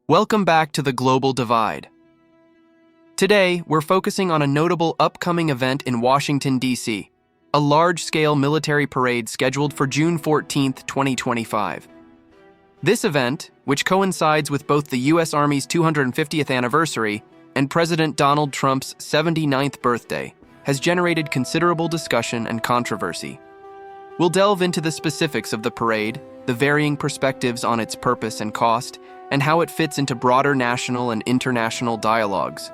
Welcome back to The Global Divide. Today, we're focusing on a notable upcoming event in Washington, D.C., a large-scale military parade scheduled for June 14, 2025. This event, which coincides with both the U.S. Army's 250th anniversary and President Donald Trump's 79th birthday, has generated considerable discussion and controversy. We'll delve into the specifics of the parade, the varying perspectives on its purpose and cost, and how it fits into broader national and international dialogues.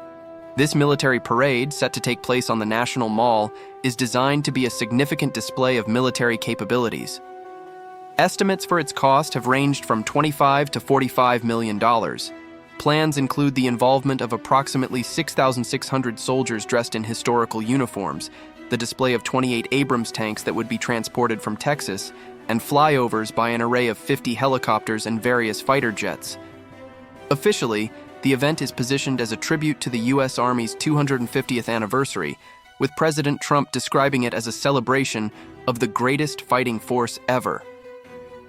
This military parade, set to take place on the National Mall, is designed to be a significant display of military capabilities. Estimates for its cost have ranged from $25 to $45 million. Plans include the involvement of approximately 6,600 soldiers dressed in historical uniforms, the display of 28 Abrams tanks that would be transported from Texas, and flyovers by an array of 50 helicopters and various fighter jets. Officially, the event is positioned as a tribute to the U.S. Army's 250th anniversary, with President Trump describing it as a celebration of the greatest fighting force ever.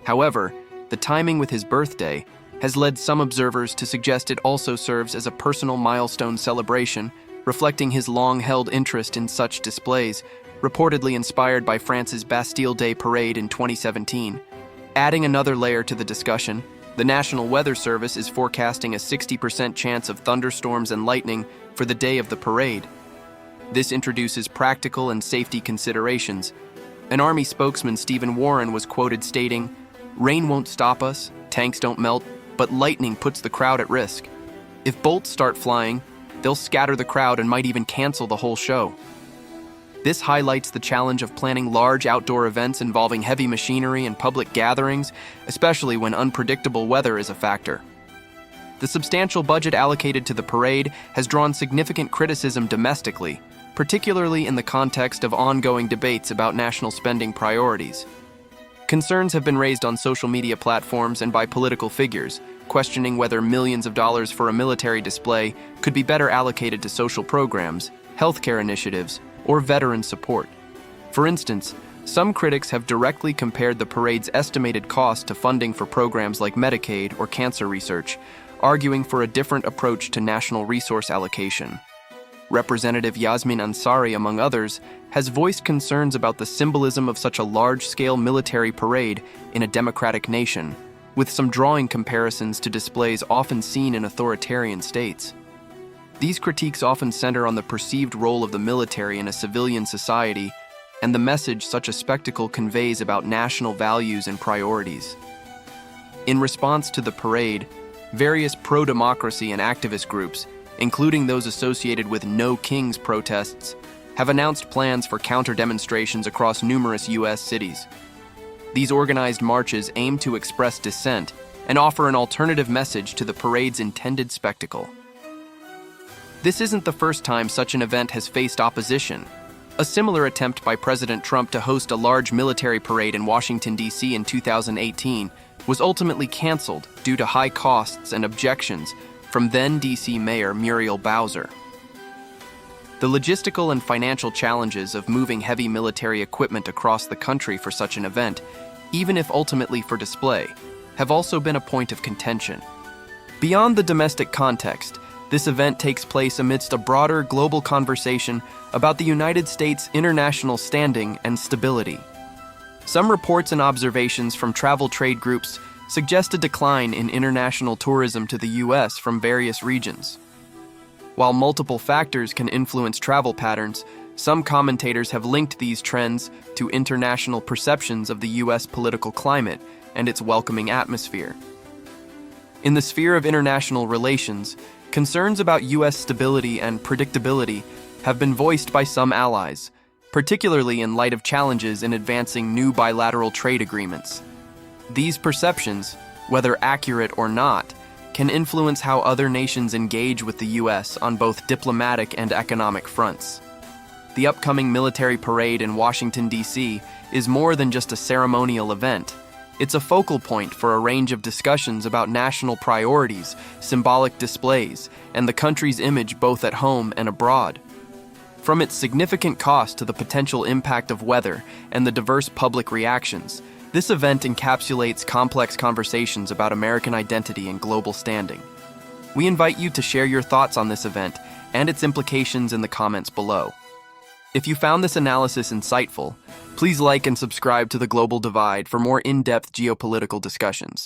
However, the timing with his birthday has led some observers to suggest it also serves as a personal milestone celebration, reflecting his long-held interest in such displays, reportedly inspired by France's Bastille Day parade in 2017. Adding another layer to the discussion, the National Weather Service is forecasting a 60% chance of thunderstorms and lightning for the day of the parade. This introduces practical and safety considerations. An Army spokesman, Stephen Warren, was quoted stating, "Rain won't stop us, tanks don't melt, but lightning puts the crowd at risk. If bolts start flying, they'll scatter the crowd and might even cancel the whole show." This highlights the challenge of planning large outdoor events involving heavy machinery and public gatherings, especially when unpredictable weather is a factor. The substantial budget allocated to the parade has drawn significant criticism domestically, particularly in the context of ongoing debates about national spending priorities. Concerns have been raised on social media platforms and by political figures, questioning whether millions of dollars for a military display could be better allocated to social programs, healthcare initiatives, or veteran support. For instance, some critics have directly compared the parade's estimated cost to funding for programs like Medicaid or cancer research, arguing for a different approach to national resource allocation. Representative Yasmin Ansari, among others, has voiced concerns about the symbolism of such a large-scale military parade in a democratic nation, with some drawing comparisons to displays often seen in authoritarian states. These critiques often center on the perceived role of the military in a civilian society and the message such a spectacle conveys about national values and priorities. In response to the parade, various pro-democracy and activist groups, including those associated with No Kings protests, have announced plans for counter-demonstrations across numerous U.S. cities. These organized marches aim to express dissent and offer an alternative message to the parade's intended spectacle. This isn't the first time such an event has faced opposition. A similar attempt by President Trump to host a large military parade in Washington, D.C. in 2018 was ultimately canceled due to high costs and objections from then D.C. Mayor Muriel Bowser. The logistical and financial challenges of moving heavy military equipment across the country for such an event, even if ultimately for display, have also been a point of contention. Beyond the domestic context, this event takes place amidst a broader global conversation about the United States' international standing and stability. Some reports and observations from travel trade groups suggest a decline in international tourism to the U.S. from various regions. While multiple factors can influence travel patterns, some commentators have linked these trends to international perceptions of the U.S. political climate and its welcoming atmosphere. In the sphere of international relations, concerns about U.S. stability and predictability have been voiced by some allies, particularly in light of challenges in advancing new bilateral trade agreements. These perceptions, whether accurate or not, can influence how other nations engage with the U.S. on both diplomatic and economic fronts. The upcoming military parade in Washington, D.C. is more than just a ceremonial event. It's a focal point for a range of discussions about national priorities, symbolic displays, and the country's image both at home and abroad. From its significant cost to the potential impact of weather and the diverse public reactions, this event encapsulates complex conversations about American identity and global standing. We invite you to share your thoughts on this event and its implications in the comments below. If you found this analysis insightful, please like and subscribe to The Global Divide for more in-depth geopolitical discussions.